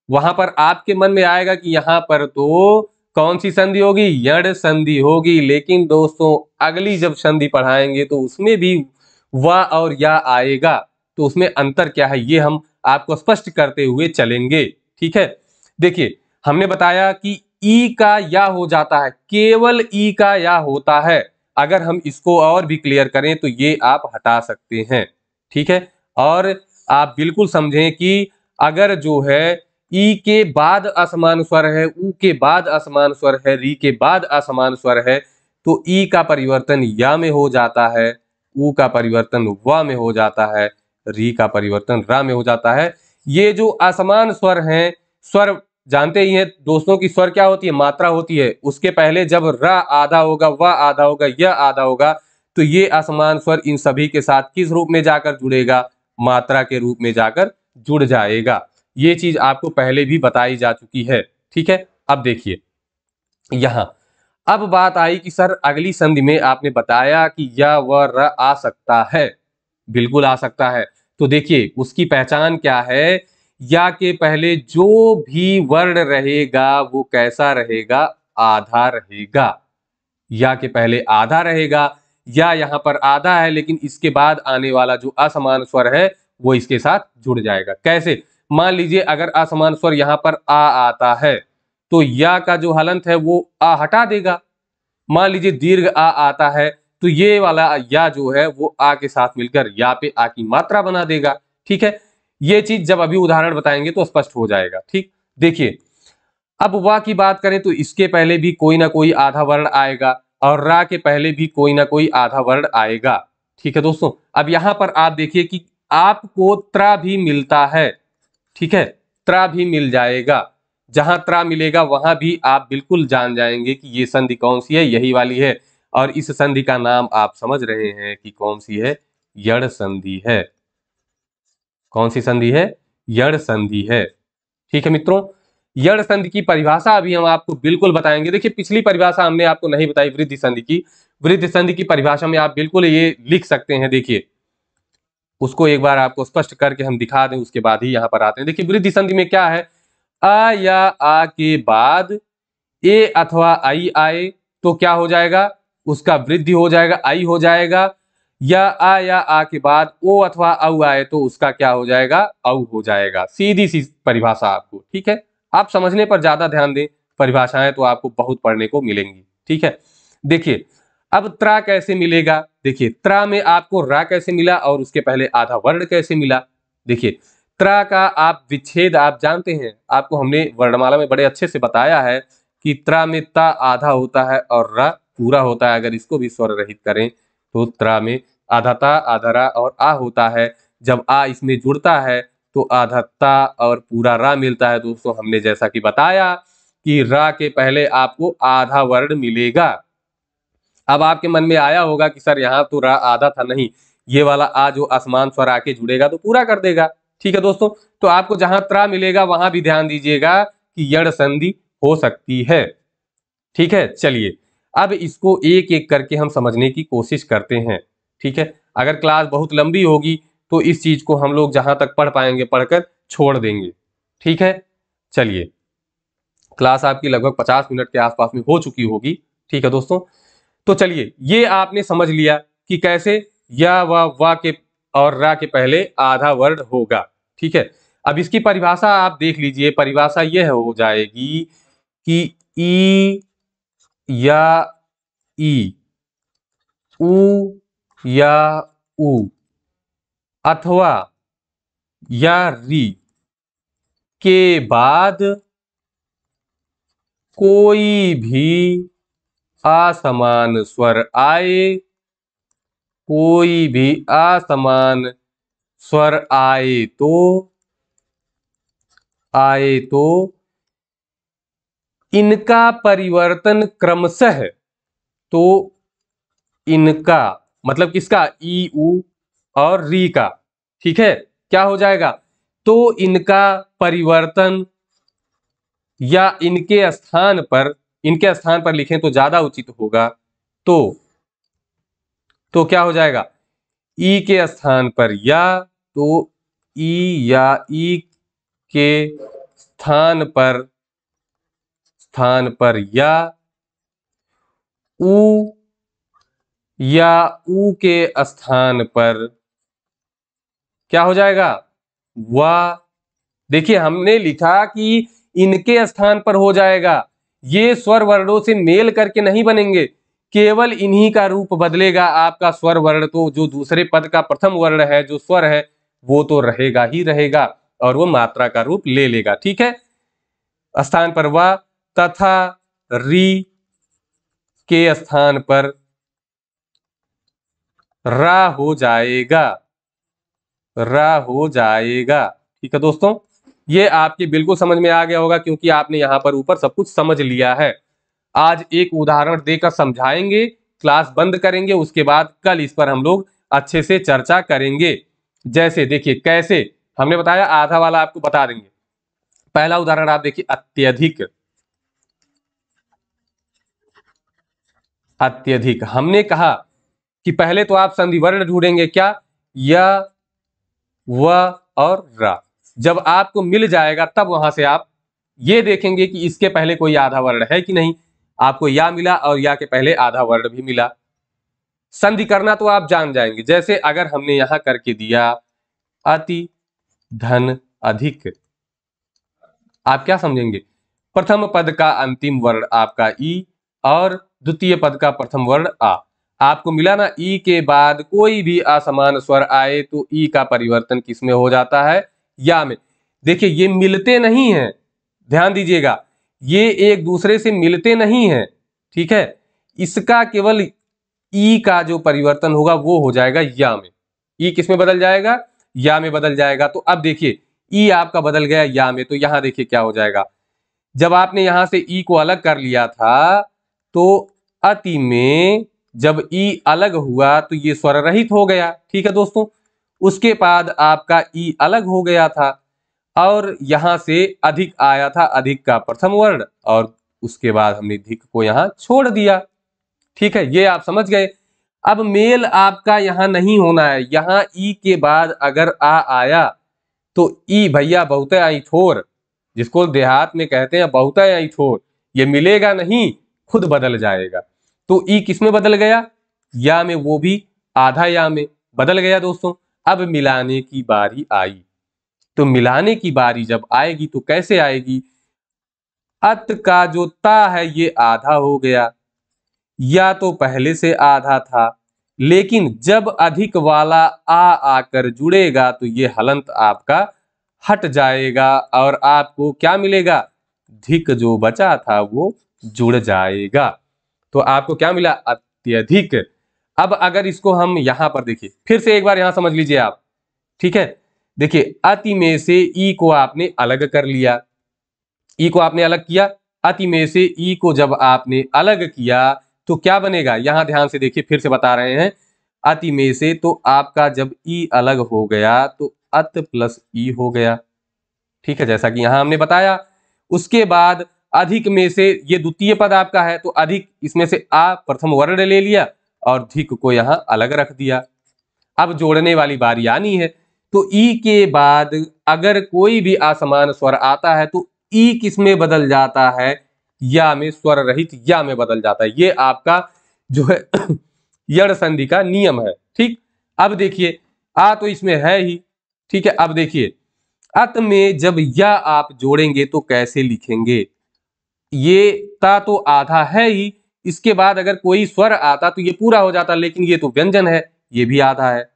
वहां पर आपके मन में आएगा कि यहां पर तो कौन सी संधि होगी, यड़ संधि होगी। लेकिन दोस्तों अगली जब संधि पढ़ाएंगे तो उसमें भी व और या आएगा, तो उसमें अंतर क्या है ये हम आपको स्पष्ट करते हुए चलेंगे। ठीक है, देखिए हमने बताया कि ई का या हो जाता है, केवल ई का या होता है। अगर हम इसको और भी क्लियर करें तो ये आप हटा सकते हैं। ठीक है, और आप बिल्कुल समझें कि अगर जो है ई के बाद असमान स्वर है, ऊ के बाद असमान स्वर है, री के बाद असमान स्वर है, तो ई का परिवर्तन या में हो जाता है, ऊ का परिवर्तन व में हो जाता है, री का परिवर्तन रा में हो जाता है। ये जो असमान स्वर हैं, स्वर जानते ही हैं दोस्तों की स्वर क्या होती है, मात्रा होती है। उसके पहले जब र आधा होगा, व आधा होगा, य आधा होगा, तो ये असमान स्वर इन सभी के साथ किस रूप में जाकर जुड़ेगा, मात्रा के रूप में जाकर जुड़ जाएगा। ये चीज आपको पहले भी बताई जा चुकी है। ठीक है, अब देखिए यहां अब बात आई कि सर अगली संधि में आपने बताया कि या व र आ सकता है, बिल्कुल आ सकता है। तो देखिए उसकी पहचान क्या है, या के पहले जो भी वर्ण रहेगा वो कैसा रहेगा, आधा रहेगा। या के पहले आधा रहेगा, या यहाँ पर आधा है लेकिन इसके बाद आने वाला जो असमान स्वर है वो इसके साथ जुड़ जाएगा। कैसे, मान लीजिए अगर असमान स्वर यहाँ पर आ आता है तो या का जो हलंत है वो आ हटा देगा। मान लीजिए दीर्घ आ आता है तो ये वाला या जो है वो आ के साथ मिलकर या पे आ की मात्रा बना देगा। ठीक है, ये चीज जब अभी उदाहरण बताएंगे तो स्पष्ट हो जाएगा। ठीक, देखिए अब वा की बात करें तो इसके पहले भी कोई ना कोई आधा वर्ण आएगा और रा के पहले भी कोई ना कोई आधा वर्ण आएगा। ठीक है दोस्तों, अब यहां पर आप देखिए कि आपको त्रा भी मिलता है। ठीक है, त्रा भी मिल जाएगा। जहां त्रा मिलेगा वहां भी आप बिल्कुल जान जाएंगे कि ये संधि कौन सी है, यही वाली है। और इस संधि का नाम आप समझ रहे हैं कि कौन सी है, यड़ संधि है। कौन सी संधि है, यड़ संधि है। ठीक है मित्रों, यड़ संधि की परिभाषा अभी हम आपको बिल्कुल बताएंगे। देखिए पिछली परिभाषा हमने आपको नहीं बताई वृद्धि संधि की। वृद्धि संधि की परिभाषा में आप बिल्कुल ये लिख सकते हैं। देखिए उसको एक बार आपको स्पष्ट करके हम दिखा दें, उसके बाद ही यहाँ पर आते हैं। देखिए वृद्धि संधि में क्या है, आ या आ के बाद ए अथवा आई आए तो क्या हो जाएगा, उसका वृद्धि हो जाएगा, आई हो जाएगा। या आ के बाद ओ अथवा औ आए तो उसका क्या हो जाएगा, औ हो जाएगा। सीधी सी परिभाषा आपको। ठीक है, आप समझने पर ज्यादा ध्यान दें, परिभाषाएं तो आपको बहुत पढ़ने को मिलेंगी। ठीक है, देखिए अब त्रा कैसे मिलेगा। देखिए त्रा में आपको रा कैसे मिला और उसके पहले आधा वर्ण कैसे मिला। देखिए त्रा का आप विच्छेद आप जानते हैं, आपको हमने वर्णमाला में बड़े अच्छे से बताया है कि त्रा में ता आधा होता है और रा पूरा होता है। अगर इसको भी स्वर रहित करें तो त्रा में आधा ता आधा रा और आ होता है। जब आ इसमें जुड़ता है तो आधा ता और पूरा रा मिलता है। दोस्तों हमने जैसा कि बताया कि रा के पहले आपको आधा वर्ण मिलेगा। अब आपके मन में आया होगा कि सर यहाँ तो रा आधा था, नहीं, ये वाला आ जो आसमान स्वर आके जुड़ेगा तो पूरा कर देगा। ठीक है दोस्तों, तो आपको जहां त्रा मिलेगा वहां भी ध्यान दीजिएगा कि यड़ संधि हो सकती है। ठीक है, चलिए अब इसको एक एक करके हम समझने की कोशिश करते हैं। ठीक है, अगर क्लास बहुत लंबी होगी तो इस चीज को हम लोग जहां तक पढ़ पाएंगे पढ़कर छोड़ देंगे। ठीक है, चलिए क्लास आपकी लगभग 50 मिनट के आसपास में हो चुकी होगी। ठीक है दोस्तों, तो चलिए ये आपने समझ लिया कि कैसे या वा के और रा के पहले आधा वर्ण होगा। ठीक है, अब इसकी परिभाषा आप देख लीजिए। परिभाषा यह हो जाएगी कि ई या ई, ऊ या ऊ, अथवा या री के बाद कोई भी असमान स्वर आए, कोई भी असमान स्वर आए तो इनका परिवर्तन क्रमशः, तो इनका मतलब किसका, ई ऊ और री का। ठीक है, क्या हो जाएगा, तो इनका परिवर्तन या इनके स्थान पर लिखें तो ज्यादा उचित होगा। तो क्या हो जाएगा, ई के स्थान पर या, तो ई या ई के स्थान पर या, ऊ या ऊ के स्थान पर क्या हो जाएगा, वा। देखिए हमने लिखा कि इनके स्थान पर हो जाएगा, ये स्वर वर्णों से मेल करके नहीं बनेंगे, केवल इन्हीं का रूप बदलेगा। आपका स्वर वर्ण तो जो दूसरे पद का प्रथम वर्ण है, जो स्वर है, वो तो रहेगा ही रहेगा और वो मात्रा का रूप ले लेगा। ठीक है, स्थान पर वा तथा री के स्थान पर रा हो जाएगा, रा हो जाएगा। ठीक है दोस्तों, ये आपके बिल्कुल समझ में आ गया होगा क्योंकि आपने यहां पर ऊपर सब कुछ समझ लिया है। आज एक उदाहरण देकर समझाएंगे, क्लास बंद करेंगे, उसके बाद कल इस पर हम लोग अच्छे से चर्चा करेंगे। जैसे देखिए कैसे हमने बताया, आधा वाला आपको बता देंगे। पहला उदाहरण आप देखिए, अत्यधिक। अत्यधिक हमने कहा कि पहले तो आप संधि वर्ण ढूंढेंगे, क्या, या, व और रा। जब आपको मिल जाएगा तब वहां से आप ये देखेंगे कि इसके पहले कोई आधा वर्ण है कि नहीं। आपको या मिला और या के पहले आधा वर्ण भी मिला। संधि करना तो आप जान जाएंगे। जैसे अगर हमने यहां करके दिया अति धन अधिक, आप क्या समझेंगे, प्रथम पद का अंतिम वर्ण आपका ई और द्वितीय पद का प्रथम वर्ण आ। आपको मिला ना, ई के बाद कोई भी असमान स्वर आए तो ई का परिवर्तन किस में हो जाता है, या में। देखिए ये मिलते नहीं हैं, ध्यान दीजिएगा, ये एक दूसरे से मिलते नहीं हैं। ठीक है, इसका केवल ई का जो परिवर्तन होगा वो हो जाएगा या में। ई किस में बदल जाएगा, या में बदल जाएगा। तो अब देखिए ई आपका बदल गया या में, तो यहां देखिए क्या हो जाएगा। जब आपने यहां से ई को अलग कर लिया था तो अति में जब ई अलग हुआ तो ये स्वर रहित हो गया। ठीक है दोस्तों, उसके बाद आपका ई अलग हो गया था और यहां से अधिक आया था, अधिक का प्रथम वर्ण, और उसके बाद हमने धिक को यहां छोड़ दिया। ठीक है, ये आप समझ गए। अब मेल आपका यहां नहीं होना है, यहां ई के बाद अगर आ आया तो ई भैया बहुत आई ठोर, जिसको देहात में कहते हैं बहुत आई ठोर, ये मिलेगा नहीं, खुद बदल जाएगा। तो ई किस में बदल गया, या में, वो भी आधा या में बदल गया दोस्तों। अब मिलाने की बारी आई, तो मिलाने की बारी जब आएगी तो कैसे आएगी, अत का जो ता है ये आधा हो गया, या तो पहले से आधा था, लेकिन जब अधिक वाला आ आकर जुड़ेगा तो ये हलंत आपका हट जाएगा और आपको क्या मिलेगा, धिक जो बचा था वो जुड़ जाएगा। तो आपको क्या मिला, अत्यधिक। अब अगर इसको हम यहां पर देखिए, फिर से एक बार यहां समझ लीजिए आप। ठीक है, देखिए अति में से ई को आपने अलग कर लिया, ई को आपने अलग किया, अति में से ई को जब आपने अलग किया तो क्या बनेगा, यहां ध्यान से देखिए, फिर से बता रहे हैं। अति में से तो आपका जब ई अलग हो गया तो अत प्लस ई हो गया। ठीक है, जैसा कि यहां हमने बताया। उसके बाद अधिक में से, ये द्वितीय पद आपका है तो अधिक, इसमें से आ प्रथम वर्ण ले लिया और धिक को यहां अलग रख दिया। अब जोड़ने वाली बारी आनी है, तो ई के बाद अगर कोई भी असमान स्वर आता है तो ई किस में बदल जाता है, या में, स्वर रहित या में बदल जाता है। ये आपका जो है यण संधि का नियम है। ठीक, अब देखिए आ तो इसमें है ही। ठीक है, अब देखिए अत में जब या आप जोड़ेंगे तो कैसे लिखेंगे, ये ता तो आधा है ही, इसके बाद अगर कोई स्वर आता तो ये पूरा हो जाता, लेकिन ये तो व्यंजन है, ये भी आधा है,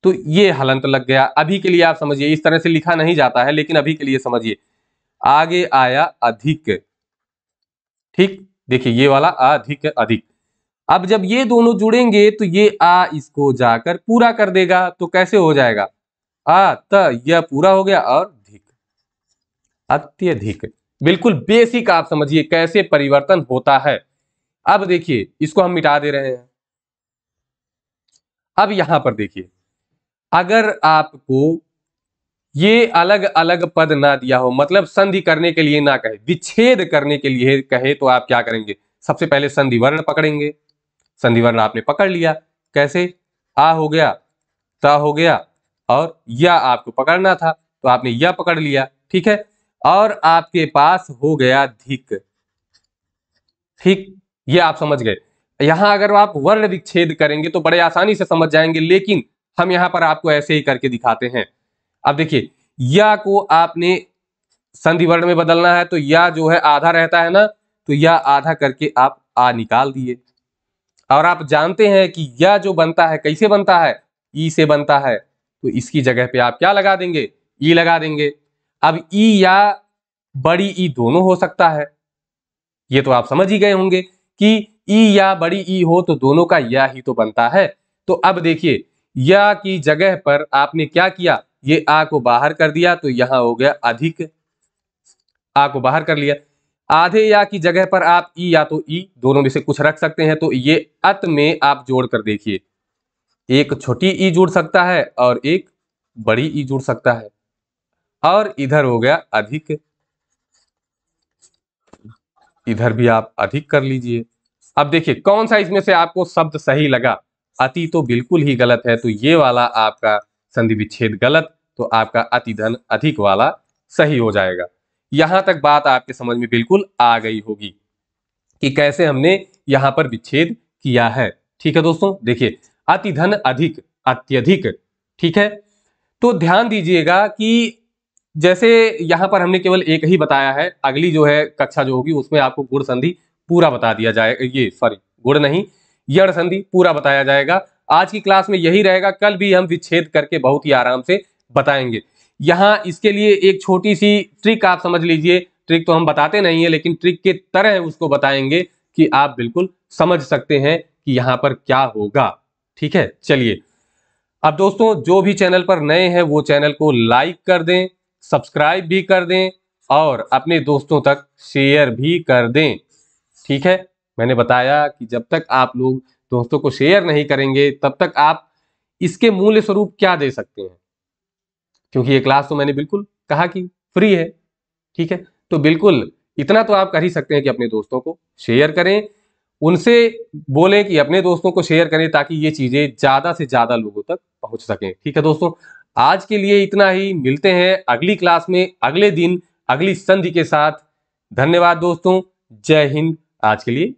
तो ये हलंत लग गया। अभी के लिए आप समझिए, इस तरह से लिखा नहीं जाता है, लेकिन अभी के लिए समझिए। आगे आया अधिक। ठीक, देखिए ये वाला अधिक अधिक। अब जब ये दोनों जुड़ेंगे तो ये आ इसको जाकर पूरा कर देगा, तो कैसे हो जाएगा, आ त यह पूरा हो गया और धिक, अत्यधिक। बिल्कुल बेसिक आप समझिए कैसे परिवर्तन होता है। अब देखिए इसको हम मिटा दे रहे हैं। अब यहां पर देखिए, अगर आपको ये अलग अलग पद ना दिया हो, मतलब संधि करने के लिए ना कहे, विच्छेद करने के लिए कहे, तो आप क्या करेंगे? सबसे पहले संधि वर्ण पकड़ेंगे। संधि वर्ण आपने पकड़ लिया, कैसे? आ हो गया, ता हो गया, और या आपको पकड़ना था तो आपने या पकड़ लिया, ठीक है। और आपके पास हो गया धिक, ठीक, ये आप समझ गए। यहां अगर आप वर्ण विच्छेद करेंगे तो बड़े आसानी से समझ जाएंगे, लेकिन हम यहां पर आपको ऐसे ही करके दिखाते हैं। अब देखिए, या को आपने संधि वर्ण में बदलना है तो या जो है आधा रहता है ना, तो या आधा करके आप आ निकाल दिए। और आप जानते हैं कि या जो बनता है कैसे बनता है? ई से बनता है, तो इसकी जगह पे आप क्या लगा देंगे? ई लगा देंगे। अब ई या बड़ी ई दोनों हो सकता है, ये तो आप समझ ही गए होंगे कि ई या बड़ी ई हो तो दोनों का या ही तो बनता है। तो अब देखिए, या की जगह पर आपने क्या किया? ये आ को बाहर कर दिया, तो यहां हो गया अधिक, आ को बाहर कर लिया। आधे या की जगह पर आप ई या तो ई दोनों में से कुछ रख सकते हैं, तो ये अत में आप जोड़ कर देखिए, एक छोटी ई जुड़ सकता है और एक बड़ी ई जुड़ सकता है, और इधर हो गया अधिक, इधर भी आप अधिक कर लीजिए। अब देखिए कौन सा इसमें से आपको शब्द सही लगा? अति तो बिल्कुल ही गलत है, तो ये वाला आपका संधि विच्छेद गलत, तो आपका अति धन अधिक वाला सही हो जाएगा। यहां तक बात आपके समझ में बिल्कुल आ गई होगी कि कैसे हमने यहां पर विच्छेद किया है। ठीक है दोस्तों, देखिए अति धन अधिक, अत्यधिक, ठीक है। तो ध्यान दीजिएगा कि जैसे यहाँ पर हमने केवल एक ही बताया है, अगली जो है कक्षा जो होगी उसमें आपको गुण संधि पूरा बता दिया जाएगा, ये सॉरी गुण नहीं, यण संधि पूरा बताया जाएगा। आज की क्लास में यही रहेगा, कल भी हम विच्छेद करके बहुत ही आराम से बताएंगे। यहाँ इसके लिए एक छोटी सी ट्रिक आप समझ लीजिए, ट्रिक तो हम बताते नहीं है लेकिन ट्रिक के तरह उसको बताएंगे कि आप बिल्कुल समझ सकते हैं कि यहाँ पर क्या होगा। ठीक है, चलिए। अब दोस्तों जो भी चैनल पर नए हैं वो चैनल को लाइक कर दें, सब्सक्राइब भी कर दें और अपने दोस्तों तक शेयर भी कर दें। ठीक है, मैंने बताया कि जब तक आप लोग दोस्तों को शेयर नहीं करेंगे तब तक आप इसके मूल्य स्वरूप क्या दे सकते हैं, क्योंकि ये क्लास तो मैंने बिल्कुल कहा कि फ्री है। ठीक है, तो बिल्कुल इतना तो आप कर ही सकते हैं कि अपने दोस्तों को शेयर करें, उनसे बोलें कि अपने दोस्तों को शेयर करें ताकि ये चीजें ज्यादा से ज्यादा लोगों तक पहुंच सकें। ठीक है दोस्तों, आज के लिए इतना ही, मिलते हैं अगली क्लास में अगले दिन अगली संधि के साथ। धन्यवाद दोस्तों, जय हिंद। आज के लिए